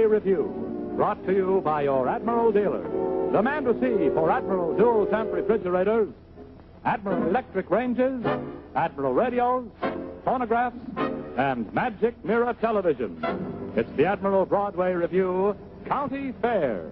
Revue, brought to you by your Admiral dealer. The man to see for Admiral dual temp refrigerators, Admiral electric ranges, Admiral radios, phonographs, and magic mirror television. It's the Admiral Broadway Revue County Fair.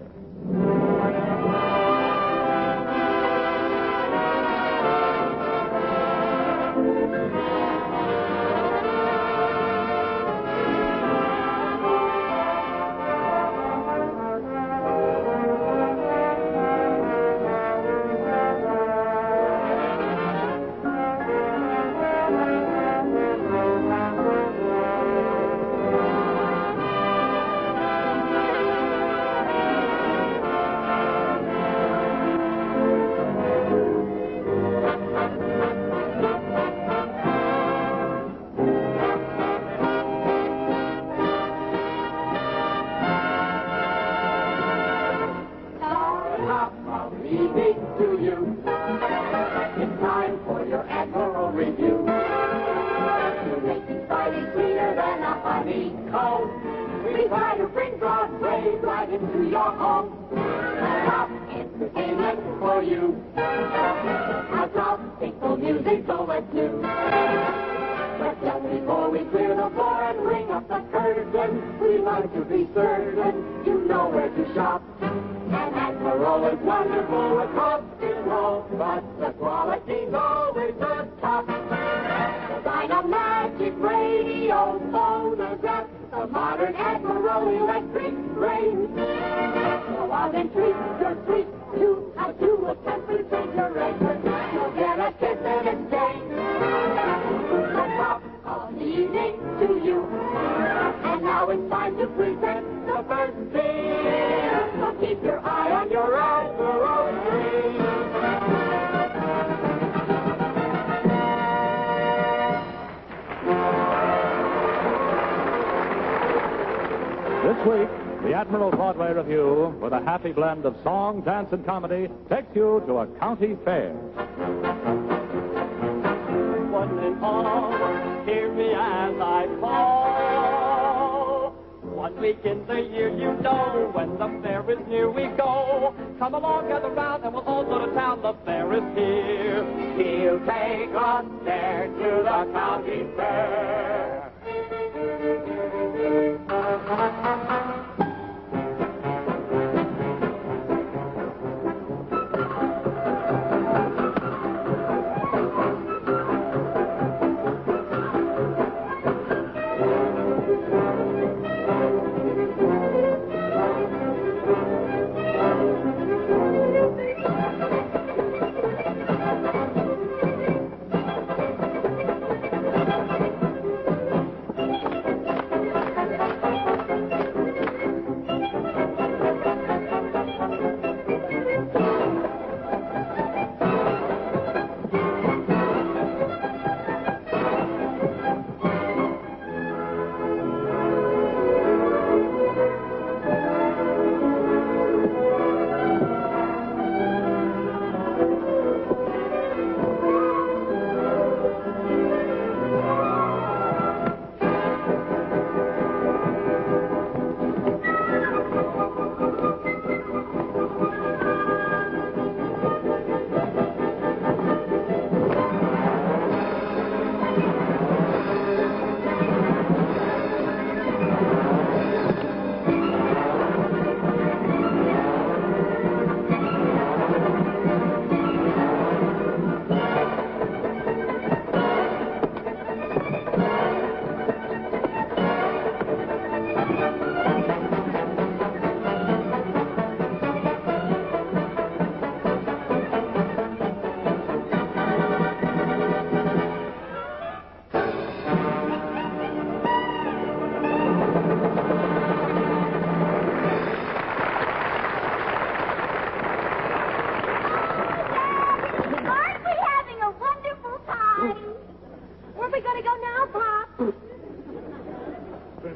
To you. It's time for your Admiral Revue. To make you slightly sweeter than a honeycomb, we try to bring Broadway right into your home. Top entertainment for you. Our tropical music, so let's do. But just before we clear the floor and ring up the curtain, we like to be certain you know where to shop. And Admiral is wonderful across the road, but the quality's always the top. The Dynamagic radio phonograph, the modern Admiral electric range. So I'll entreat your treat to how to a temp refrigerator. You'll get a kiss in exchange. The top of the evening to you. And now it's time to present the first beer. So keep your eye on your Admiral screen. This week, the Admiral Broadway Revue, with a happy blend of song, dance, and comedy, takes you to a county fair. One and all, hear me as I call. 1 week in the year, you know, when the fair is near, we go. Come along, gather round, and we'll all go to town. The fair is here. He'll take us there to the county fair.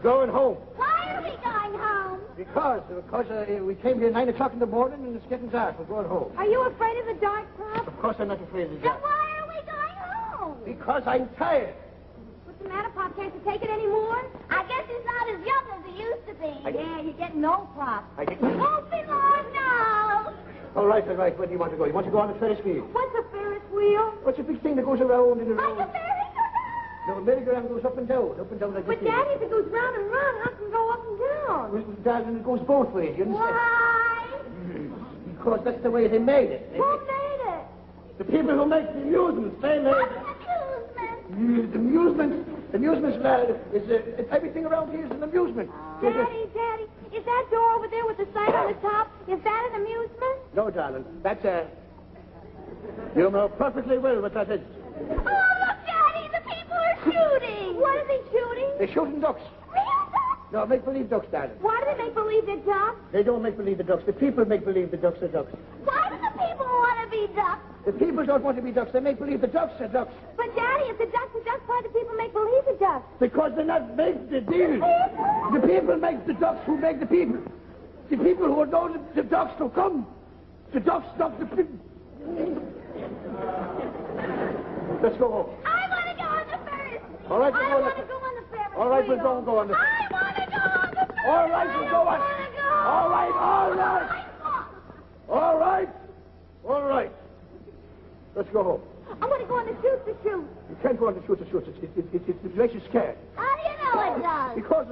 Going home. Why are we going home? Because we came here at 9 o'clock in the morning and it's getting dark. We're going home. Are you afraid of the dark, Pop? Of course I'm not afraid of the Then dark. why are we going home? Because I'm tired. But What's the matter, Pop? Can't you take it anymore? I guess he's not as young as he used to be. Yeah, you're getting old, Pop. Won't be long now. All right. Where do you want to go? You want to go on the Ferris wheel? What's a Ferris wheel? What's the big thing that goes around and Like around? a merry-go-round. No, merry-go-round goes up and down like But, this. Daddy, if it goes round and round, how can it go up and down? Well, darling, it goes both ways, you understand? Why? Because that's the way they made it. Who made it? The people who make the amusements, they made What's it. an amusement? The amusements, is everything around here is an amusement. Daddy, is that door over there with the sign on the top, is that an amusement? No, darling, that's you know perfectly well what that is. Oh, look, Daddy, the people are shooting. What are they shooting? They're shooting ducks. Real ducks? No, make-believe ducks, darling. Why do they make believe they're ducks? They don't make believe the ducks. The people make believe the ducks are ducks. Why do the people want to be ducks? The people don't want to be ducks. They make believe the ducks are ducks. But, Daddy, if the ducks are ducks, why do people make believe they're ducks? Because they're not made the deal. The people make the ducks who make the people. The people who know the ducks to come. The ducks stop the people. Let's go home. I want to go on the Ferris. All right, I don't want to go on the Ferris. All right, we'll wheel. go on the... I want to go on the Ferris. All right, we'll go on. I want to go. All right. All right. Let's go home. I want to go on the shoot the shoot. You can't go on the shoot. It makes you scared. How do you know it does? Because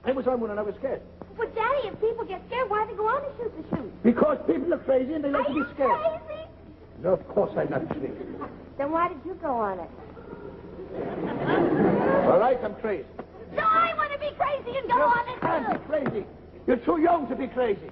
I was on one and I was scared. But, Daddy, if people get scared, why do they go on the shoot the shoot? Because people are crazy and they like Are to you be scared. crazy? No, of course I'm not crazy. Then why did you go on it? All right, I'm crazy. So I want to be crazy and go on it, You can't too. be crazy. You're too young to be crazy.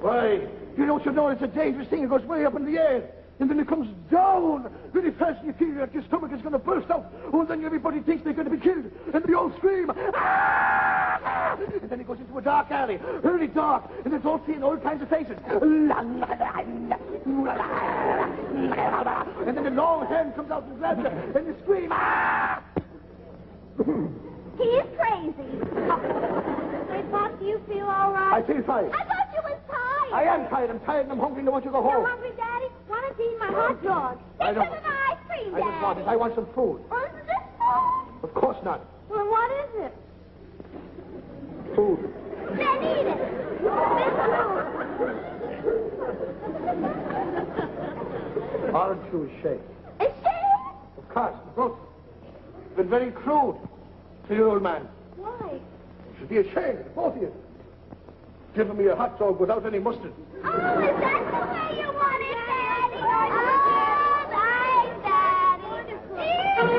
Why? You know it's a dangerous thing. It goes way up in the air. And then it comes down really fast and you feel like your stomach is going to burst out. Oh, and then everybody thinks they're going to be killed. And they all scream. Ah! And then it goes into a dark alley, really dark. And there's all seeing all kinds of faces. And then the long hand comes out and grabs you. And you scream. Ah! He is crazy. Hey, Pop, do you feel all right? I feel fine. I thought you was tired. I am tired. I'm tired and I'm hungry and I want to go home. You're hungry, Daddy? Why don't you eat my hot dog? I Get don't- some of my ice cream, I Daddy. don't want it. I want some food. Oh, is this food? Of course not. Well, what is it? Food. Then eat it. Orange juice shake. It's shake. Of course. Both. Been very crude to you, old man. Why? You should be ashamed, both of you. Giving me a hot dog without any mustard. Oh, is that the way you want it, Daddy? Oh, nice, Daddy.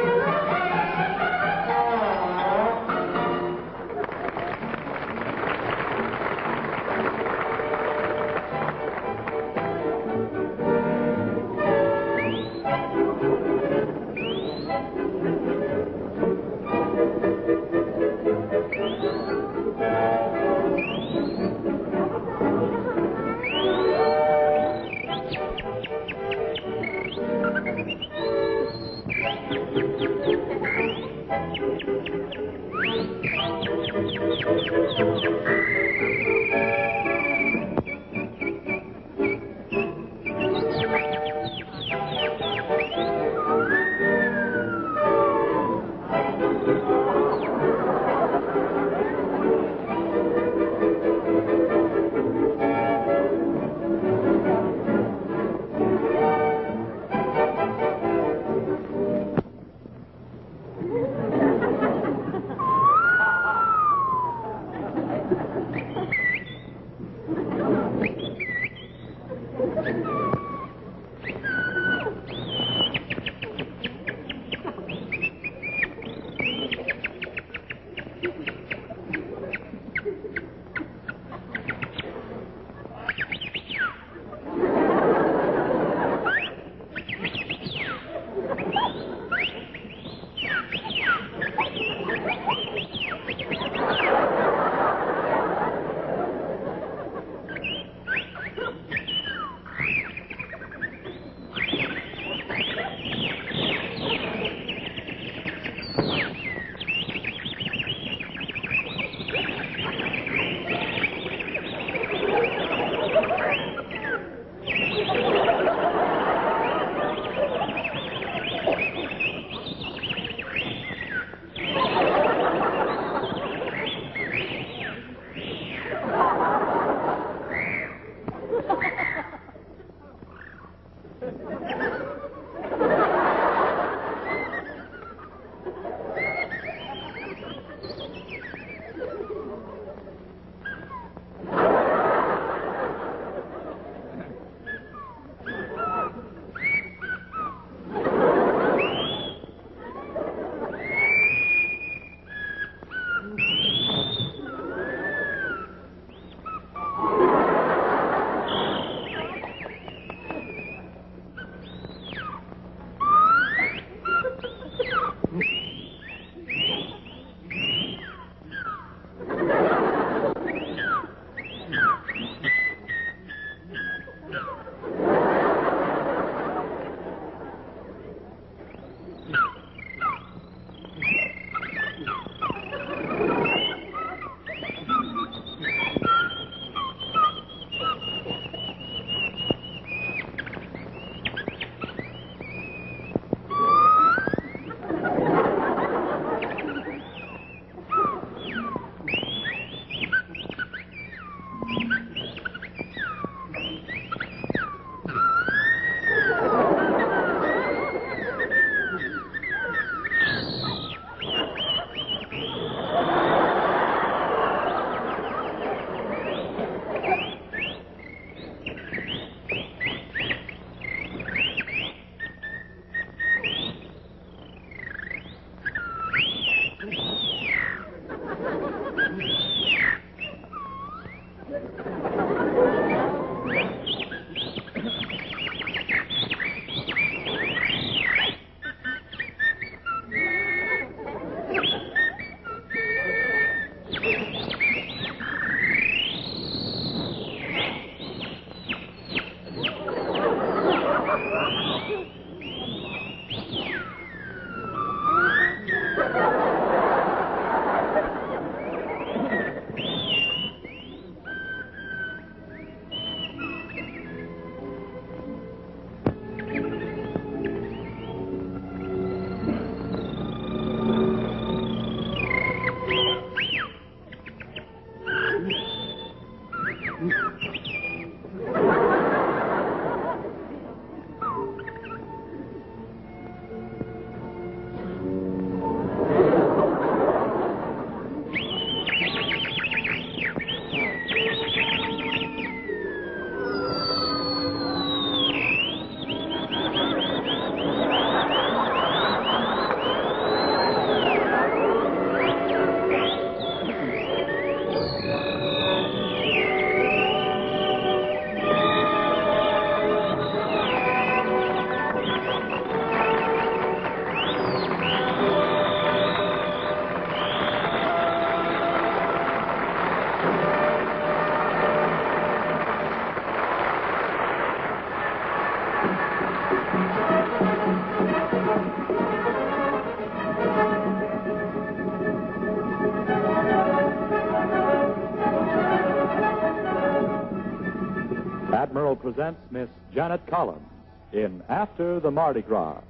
Admiral presents Miss Janet Collins in After the Mardi Gras.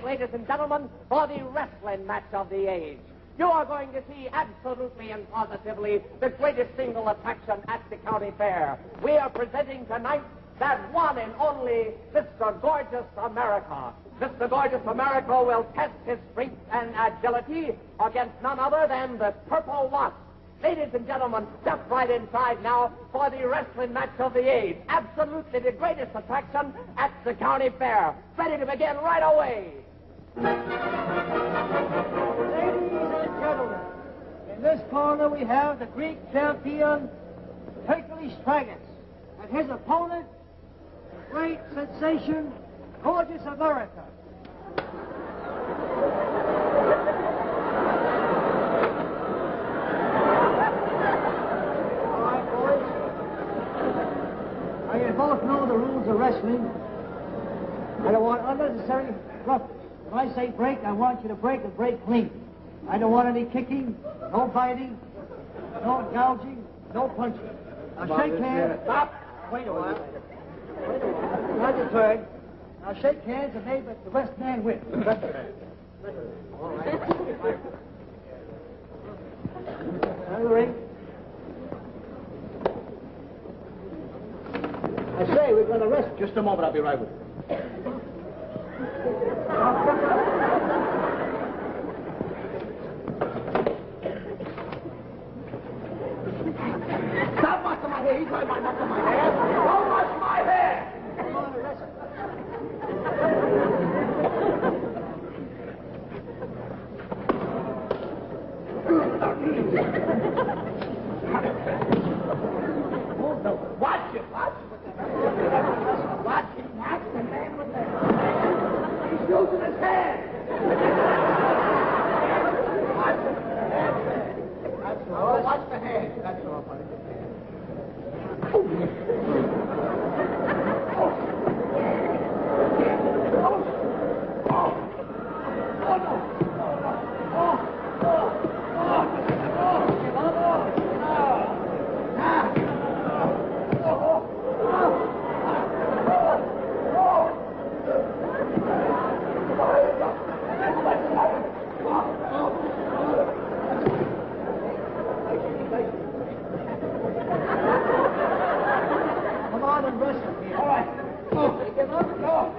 Ladies and gentlemen, for the wrestling match of the age. You are going to see absolutely and positively the greatest single attraction at the county fair. We are presenting tonight that one and only Mr. Gorgeous America. Mr. Gorgeous America will test his strength and agility against none other than the Purple Wasp. Ladies and gentlemen, step right inside now for the wrestling match of the age. Absolutely the greatest attraction at the county fair. Ready to begin right away. Ladies and gentlemen, in this corner we have the Greek champion, Hercules Tragus, and his opponent, the great sensation, Gorgeous America. All right, boys. Now, you both know the rules of wrestling. I don't want unnecessary roughness. When I say break, I want you to break and break clean. I don't want any kicking, no biting, no gouging, no punching. Now shake hands. Stop. Wait a while. Not your turn. Now shake hands and may the best man win. All right. Out of the ring. I say, we're going to rest. Just a moment, I'll be right with you. Stop mucking my hair. He's right by mucking my hair. Don't muck my hair. Come on, rest. and wrestle here. All right. Oh. You give up? No.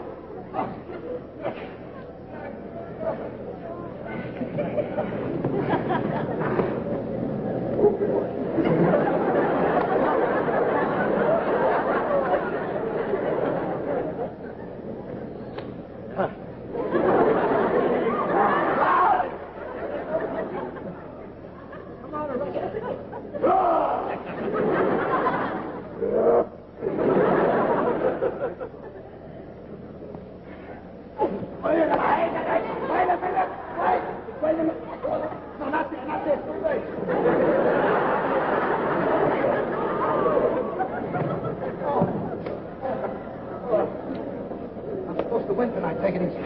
Wait a minute. No, not there, not there. Wait. I'm supposed to win tonight. Take it easy.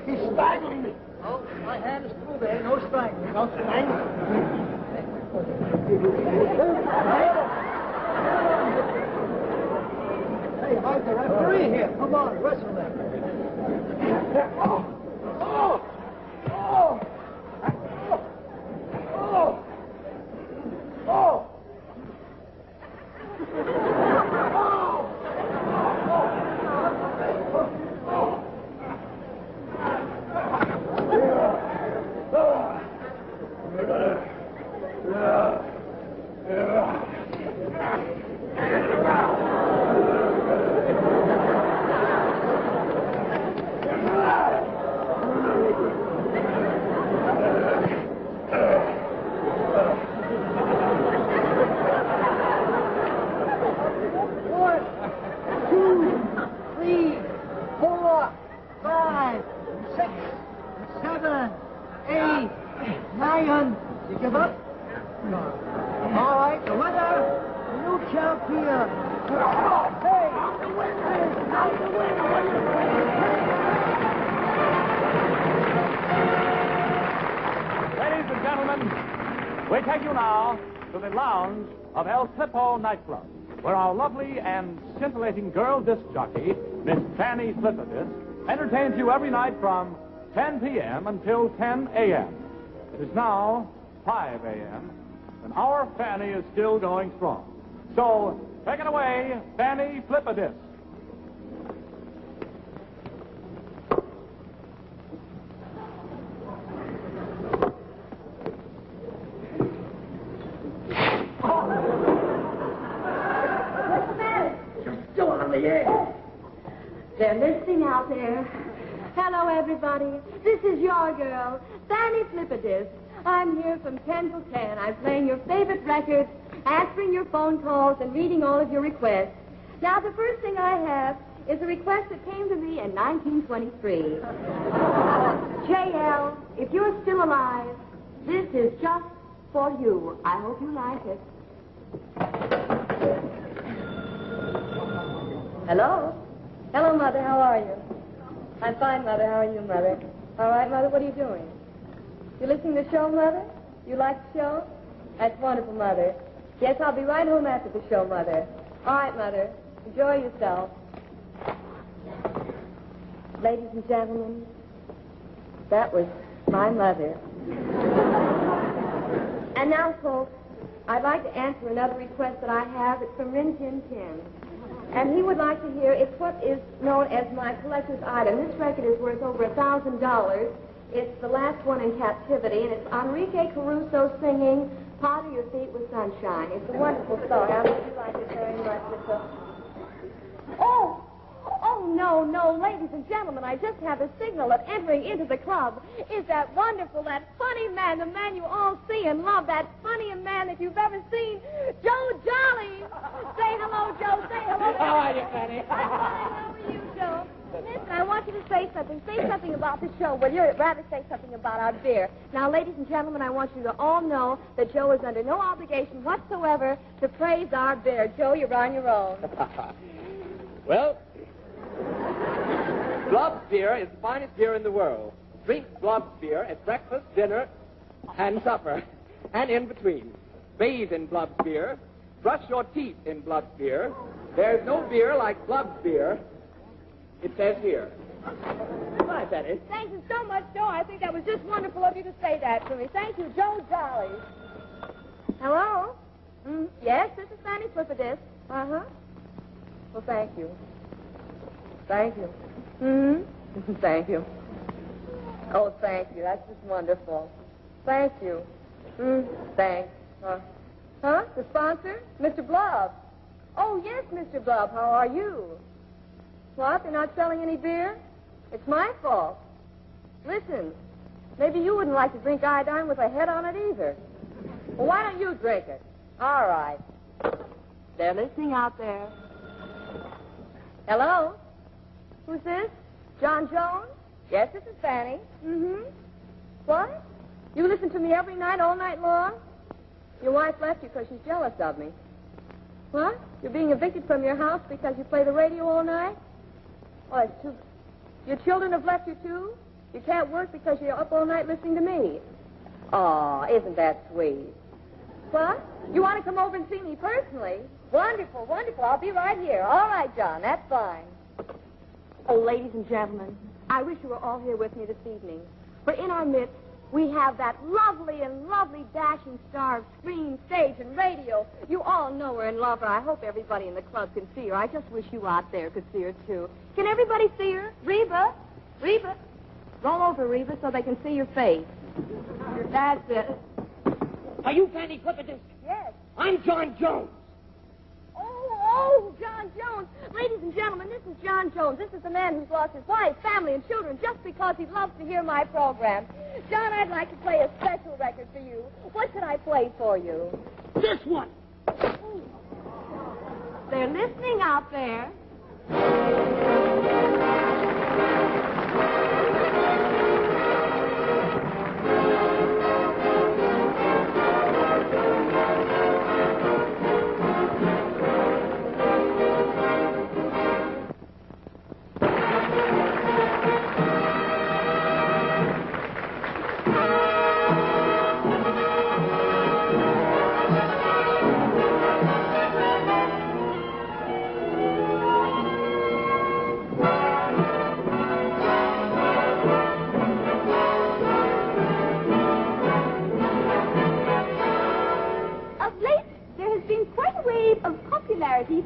He's strangling me. Oh, my hand is through there. No strangling. No strangling. Hey, how's the referee here? Come on, wrestle them. Oh! Oh! Oh! Oh! Oh! You give up? No. All right, the winner, new champion. Hey! Ladies and gentlemen, we take you now to the lounge of El Flippo nightclub, where our lovely and scintillating girl disc jockey, Miss Fanny Flippadis, entertains you every night from 10 p.m. until 10 a.m. It is now 5 a.m., and our Fanny is still going strong. So, take it away, Fanny Flippadis. What's the matter? You're still on the air. They're listening out there. Hello, everybody. This is your girl, Fanny Flippadis. I'm here from 10 till 10. I'm playing your favorite records, answering your phone calls, and reading all of your requests. Now, the first thing I have is a request that came to me in 1923. JL, if you're still alive, this is just for you. I hope you like it. Hello? Hello, Mother. How are you? I'm fine, Mother. How are you, Mother? All right, Mother. What are you doing? You listening to the show, Mother? You like the show? That's wonderful, Mother. Yes, I'll be right home after the show, Mother. All right, Mother. Enjoy yourself. Ladies and gentlemen, that was my mother. And now, folks, I'd like to answer another request that I have. It's from Rin Tin Tin. And he would like to hear, it's what is known as my collector's item. This record is worth over $1,000. It's the last one in captivity, and it's Enrique Caruso singing Powder Your Feet with Sunshine. It's a wonderful song. I would like it very much. No, ladies and gentlemen, I just have a signal that entering into the club is that wonderful, that funny man, the man you all see and love, that funniest man that you've ever seen, Joe Jolly. Say hello, Joe. Say hello. How are you, Fanny? How are you, Joe? Listen, I want you to say something. Say something about the show. Well, you'd rather say something about our beer. Now, ladies and gentlemen, I want you to all know that Joe is under no obligation whatsoever to praise our beer. Joe, you're on your own. Well, Blob's beer is the finest beer in the world. Drink Blob's beer at breakfast, dinner, and supper, and in between. bathe in Blub's beer, brush your teeth in Blub's beer. There's no beer like Blub's beer. It says here. Goodbye, Betty. Thank you so much, Joe. I think that was just wonderful of you to say that to me. Thank you, Joe Jolly. Hello? Yes, this is Fanny Flipperdisk. Uh-huh. Well, thank you. Thank you. Thank you. Oh, thank you. That's just wonderful. Thank you. Thanks. Huh? The sponsor? Mr. Blub. Oh, yes, Mr. Blub. How are you? What? They're not selling any beer? It's my fault. Listen, maybe you wouldn't like to drink iodine with a head on it either. Well, why don't you drink it? All right. They're listening out there. Hello? Who's this? John Jones? Yes, this is Fanny. What? You listen to me every night, all night long? Your wife left you because she's jealous of me. What? You're being evicted from your house because you play the radio all night? Oh, it's too... Your children have left you, too? You can't work because you're up all night listening to me. Oh, isn't that sweet? What? You want to come over and see me personally? Wonderful, wonderful. I'll be right here. All right, John, that's fine. Oh, ladies and gentlemen, I wish you were all here with me this evening. For in our midst, we have that lovely and lovely dashing star of screen, stage, and radio. You all know her and love her. I hope everybody in the club can see her. I just wish you out there could see her, too. Can everybody see her? Reba? Reba? Roll over, Reba, so they can see your face. That's it. Are you Fanny Flipperdisk? Yes. I'm John Jones. Oh, John Jones. Ladies and gentlemen, this is John Jones. This is the man who's lost his wife, family, and children just because he loves to hear my program. John, I'd like to play a special record for you. What could I play for you? This one. They're listening out there.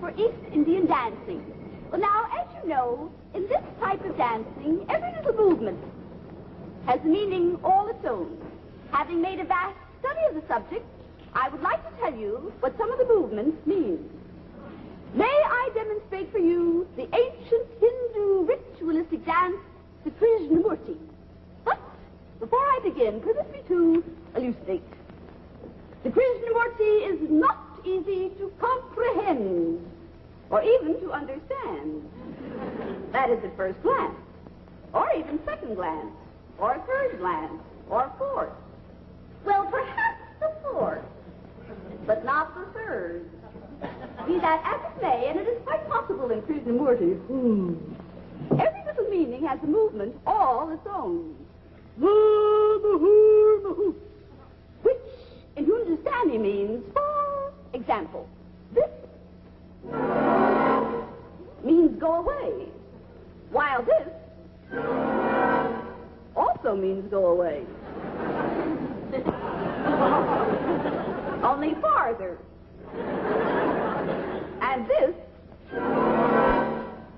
For East Indian dancing. Well, now, as you know, in this type of dancing, every little movement has a meaning all its own. Having made a vast study of the subject, I would like to tell you what some of the movements mean. May I demonstrate for you the ancient Hindu ritualistic dance, the Krishnamurti. But before I begin, permit me to elucidate. The Krishnamurti is not easy to comprehend or even to understand. That is at first glance, or even second glance, or third glance, or fourth. Well, perhaps the fourth, but not the third. Be that as it may, and it is quite possible in Krishnamurti, every little meaning has a movement all its own. Which in Hindustani means, for example, this means go away, while this also means go away. Only farther. And this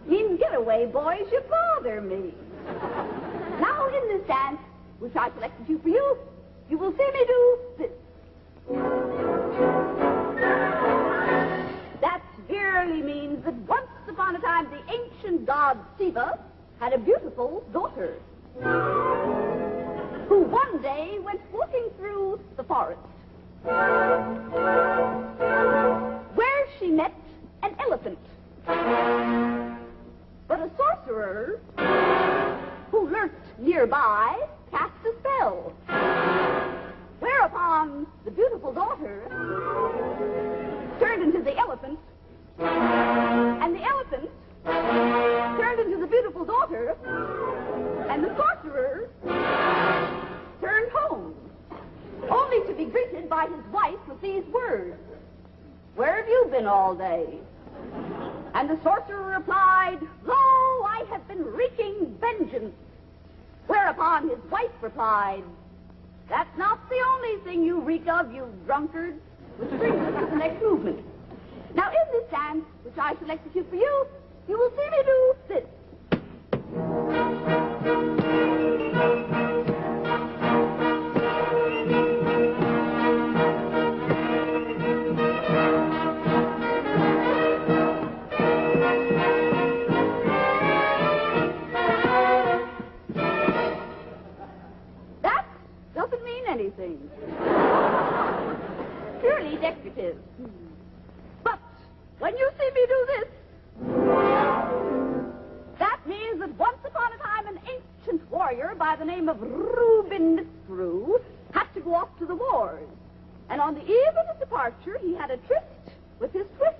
means get away, boys, you bother me. Now in this dance, which I selected for you, you will see me do this. That merely means that once upon a time the ancient god Shiva had a beautiful daughter who one day went walking through the forest where she met an elephant. But a sorcerer who lurked nearby cast a spell, whereupon the beautiful daughter turned into the elephant, and the elephant turned into the beautiful daughter, and the sorcerer turned home, only to be greeted by his wife with with these words, "Where have you been all day?" And the sorcerer replied, "Lo, I have been wreaking vengeance." Whereupon his wife replied, "That's not the only thing you reek of, you drunkard." Which brings us to the next movement. Now, in this dance, which I selected here for you, you will see me do this. That doesn't mean anything. Purely decorative. But when you see me do this, that means that once upon a time an ancient warrior by the name of Reuben had to go off to the wars. And on the eve of his departure, he had a tryst with his twist.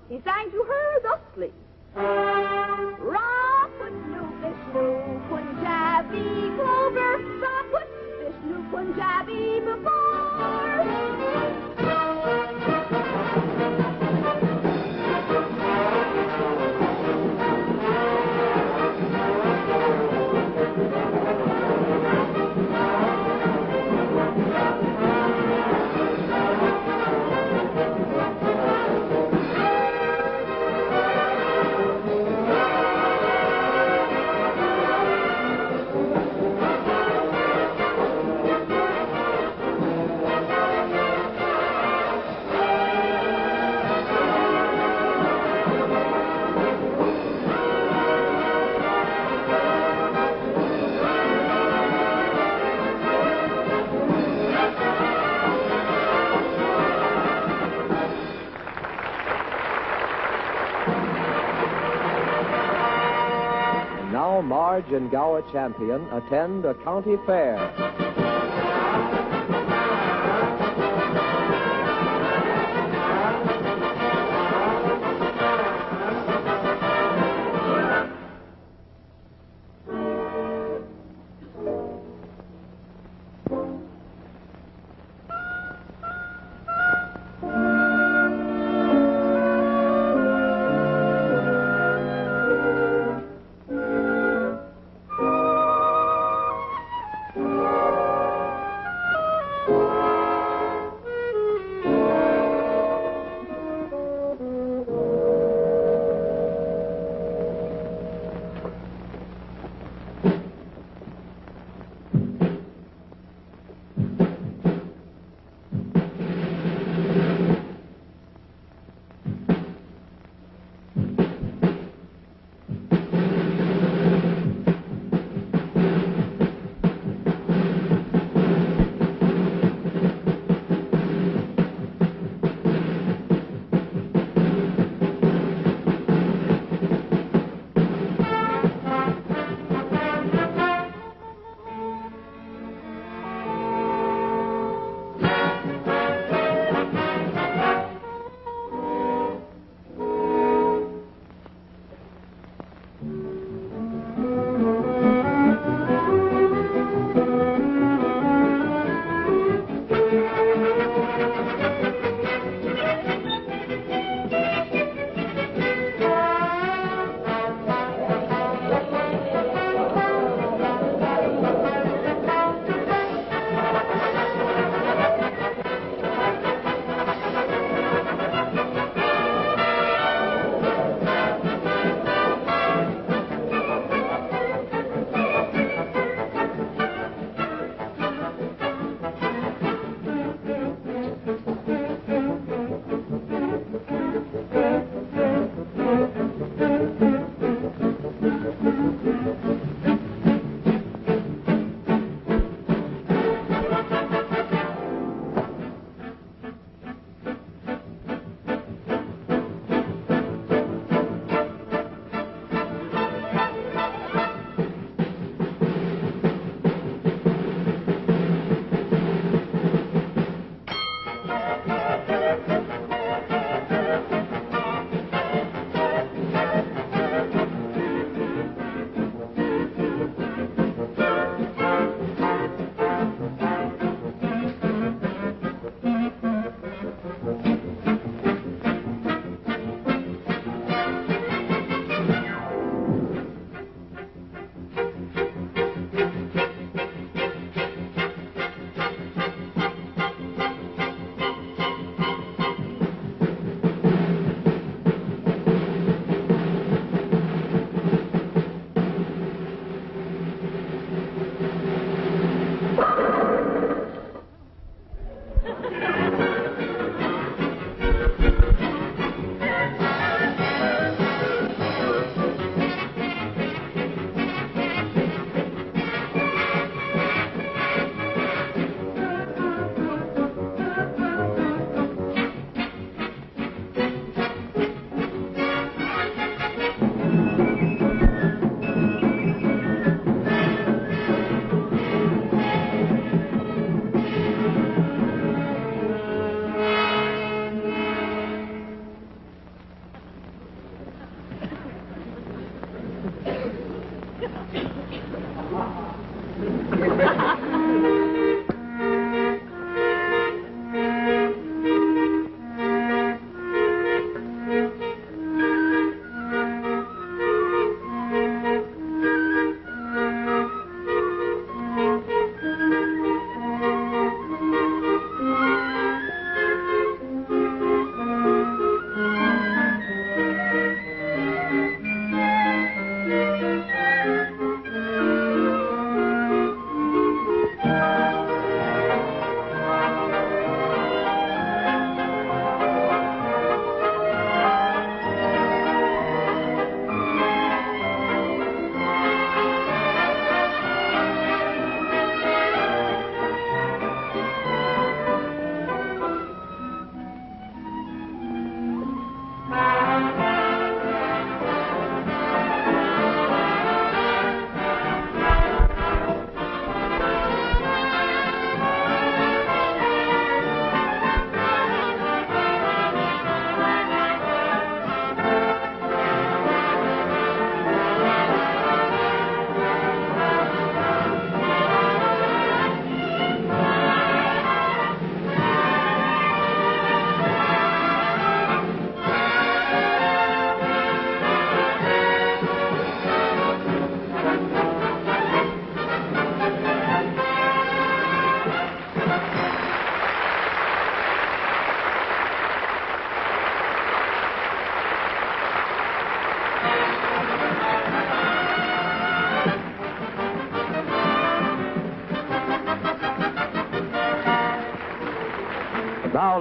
He sang to her thusly. Ra Vishnu Vishnu Punjabi Clover, Ra Vishnu Punjabi before. Now Marge and Gower Champion attend a county fair.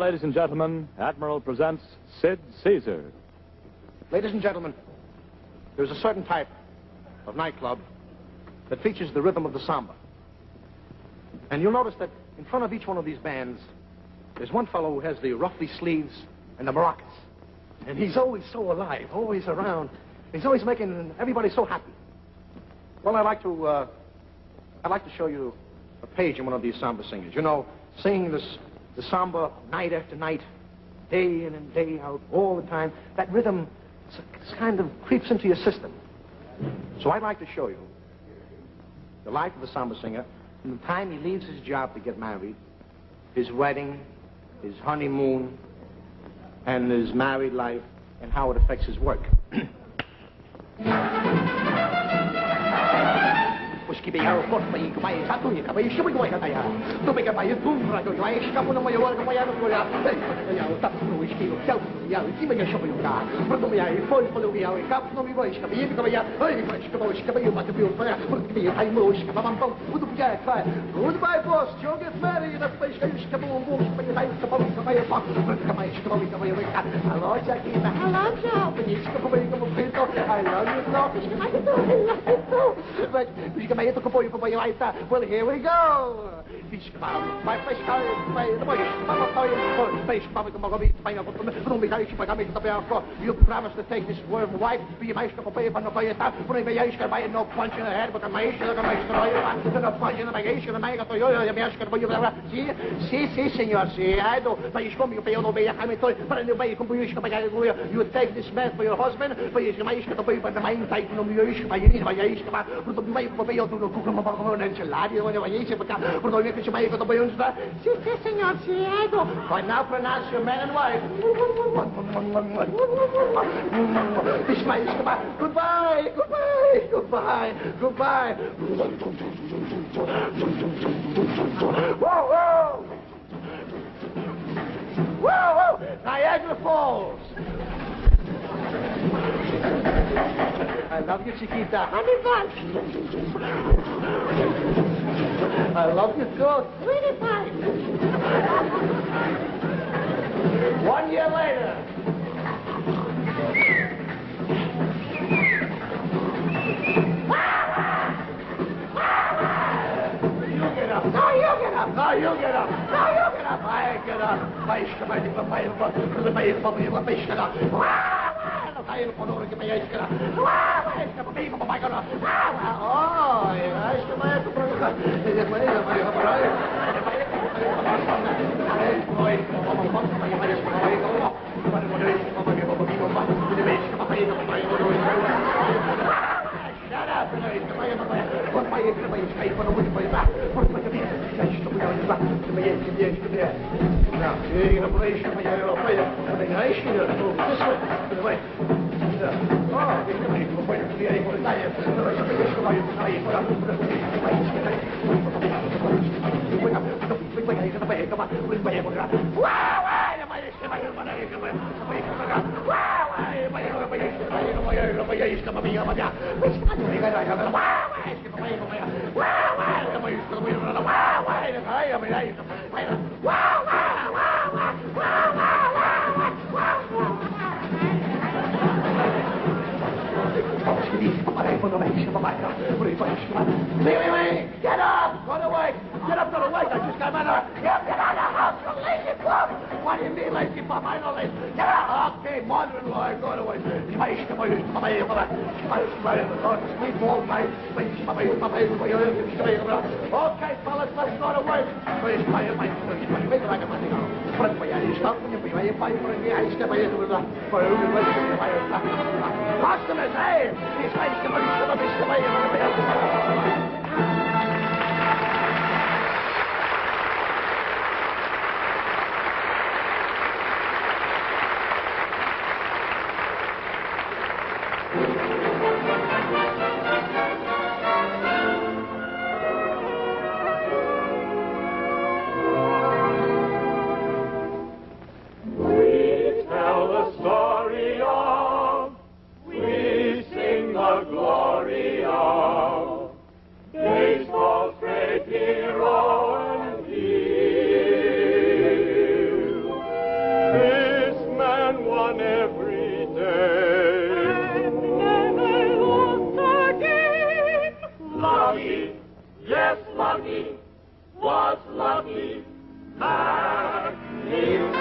ladies and gentlemen, Admiral presents Sid Caesar. Ladies and gentlemen, there's a certain type of nightclub that features the rhythm of the samba. And you'll notice that in front of each one of these bands, there's one fellow who has the ruffly sleeves and the maracas. And he's always so alive, always around. He's always making everybody so happy. Well, I'd like to show you a page in one of these samba singers. You know, singing the samba night after night, day in and day out, all the time. That rhythm kind of creeps into your system. So I'd like to show you the life of a samba singer from the time he leaves his job to get married, his wedding, his honeymoon, and his married life, and how it affects his work. Goodbye, boss. Joe gets married in a place. Hello, Jackie. Hello, Joe. I love you, well, here we go. You promised to take this word wife. No punch in the head, but no punch in the Sí, señor, sí, I know. You take this man for your husband, but you Right now, pronounce your man and wife. Goodbye, goodbye, goodbye, goodbye. Whoa, whoa! Whoa, whoa! Niagara Falls! I love you, Chiquita. Honey bun. I love you, too. Sweetie pie. 1 year later. You get up. No, you get up. No, you get up. No, you get up. I get up. Shut up! Get up! Go to work! Get up, go to work! I just got my get out of the house! You're lazy club! What do you mean, lazy club? I know lazy. Get out! Okay, mother-in-law, go to work. Okay, fellas, let's go to work. Customers, hey! We sing the glory of on every day. And I lost again. Lucky, yes, lucky, was lucky, McNeil.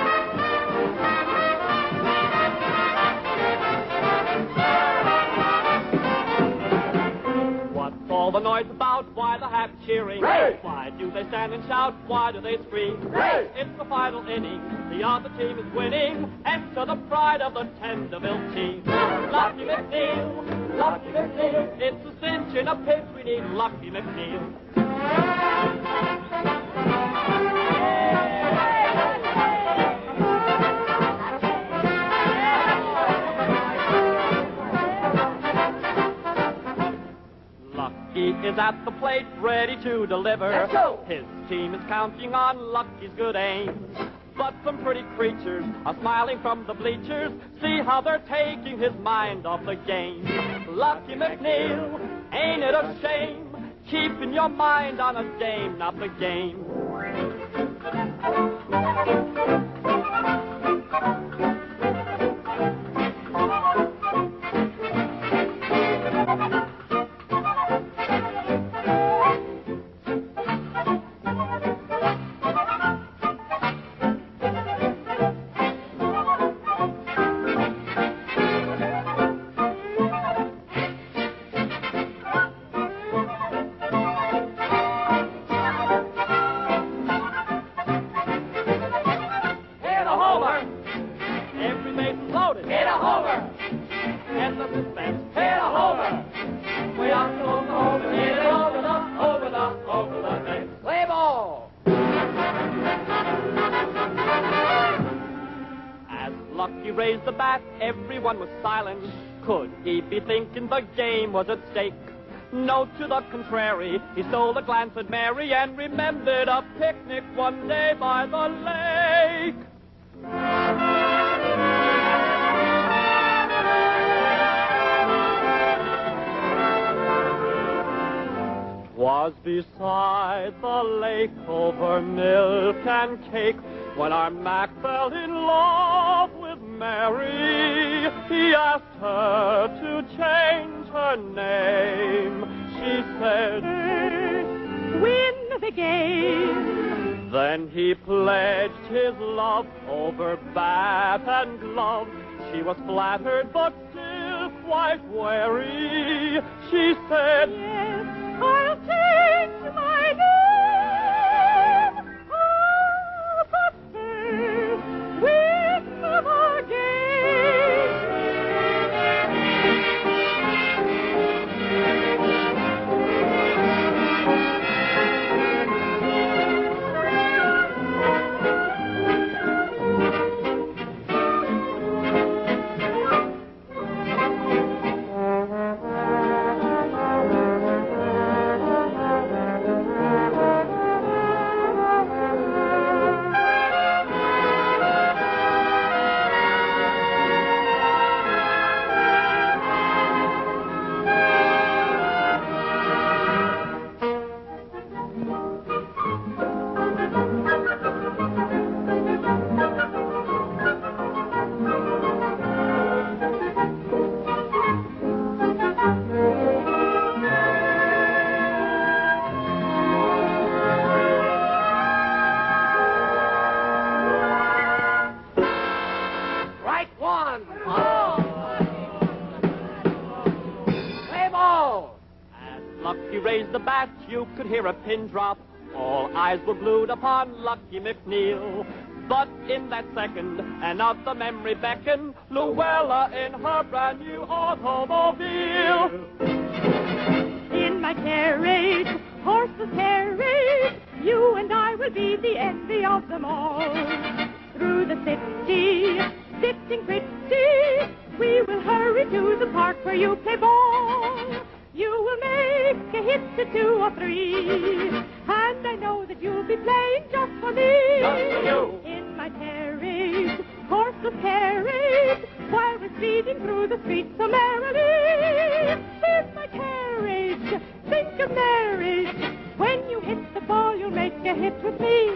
What's all the noise about? Why the happy cheering? Ray! Why do they stand and shout? Why do they scream? Ray! It's the final inning. The other team is winning. Enter the pride of the Tenderville team. Lucky McNeil, Lucky McNeil. It's a cinch in a pinch. We need Lucky McNeil. Lucky is at the plate, ready to deliver. Let's go. His team is counting on Lucky's good aim. But some pretty creatures are smiling from the bleachers. See how they're taking his mind off the game. Lucky McNeil, ain't it a shame? Keeping your mind on a game, not the game. Raised the bat, everyone was silent. Could he be thinking the game was at stake? No, to the contrary, he stole a glance at Mary and remembered a picnic one day by the lake. 'Twas beside the lake over milk and cake when our Mac fell in love with Mary. He asked her to change her name. She said, win the game. Then he pledged his love over bat and glove. She was flattered but still quite wary. She said, yes, I'll change my name. Oh, but first, win the you could hear a pin drop. All eyes were glued upon Lucky McNeil. But in that second, another memory beckoned, Luella in her brand new automobile. In my carriage, horseless carriage, you and I will be the envy of them all. Through the city, sitting pretty, we will hurry to the park where you play ball. You will make a hit to 2 or 3, and I know that you'll be playing just for me. Just for you. In my carriage, horseless carriage, while we're speeding through the streets so merrily. In my carriage, think of marriage. When you hit the ball, you'll make a hit with me.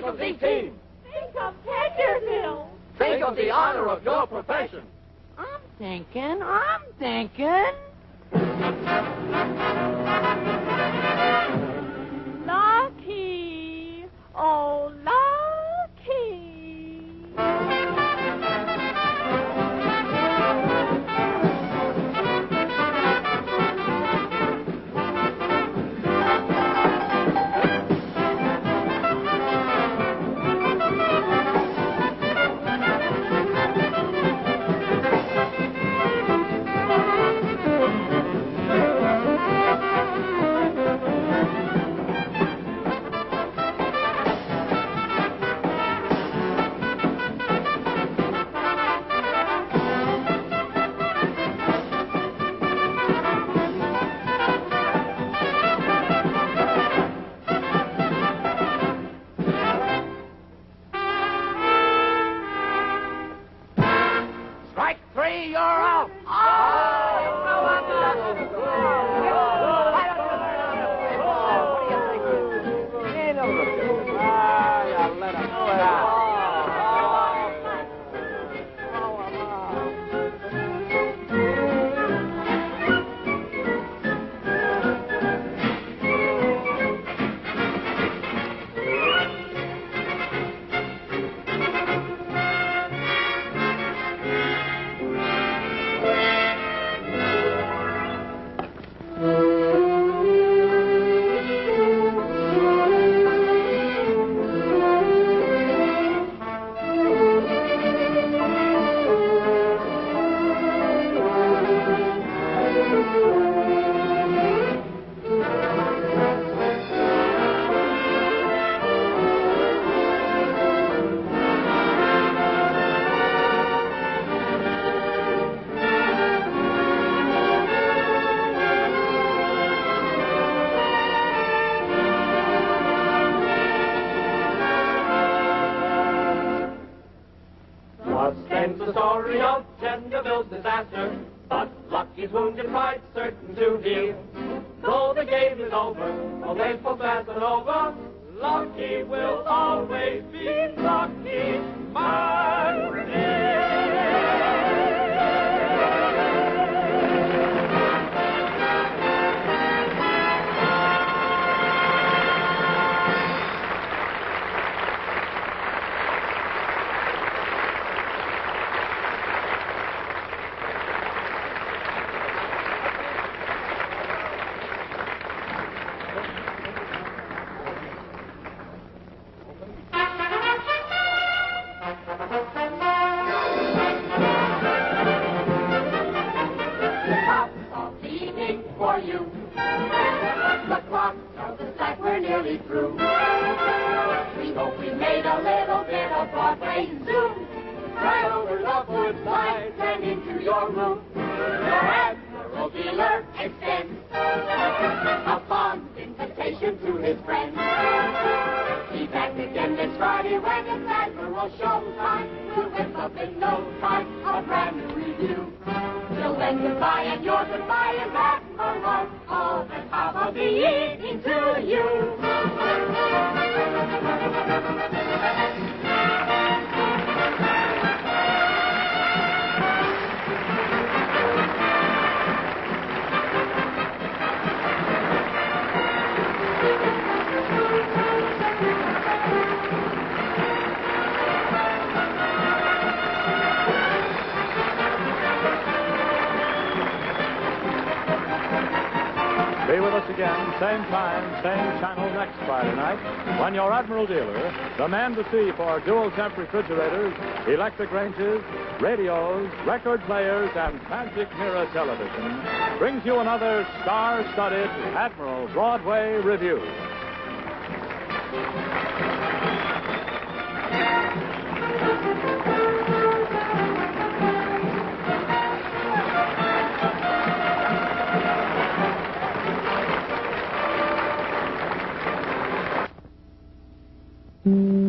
of the team. Think of Tenderville. Think of the honor of your profession. I'm thinking. Lucky. Oh, lucky. The story of Tenderville's disaster, but Lucky's wounded pride certain to heal. Though the game is over, all baseball fans are over, Lucky will always be Lucky, my dear. Through. We hope we made a little bit of Broadway zoom. Right over Lovewood Pines and into your room. Your Admiral dealer extends a fond invitation to his friends. Be back again this Friday when it's Admiral showtime. We'll whip up in no time a brand new review. Till then, goodbye, and your goodbye is Admiral. Oh, the top of the evening to you. Be with us again, same time, same channel next Friday night, when your Admiral dealer, the man to see for dual-temp refrigerators, electric ranges, radios, record players, and magic mirror television, brings you another star-studded Admiral Broadway review. Mm-hmm.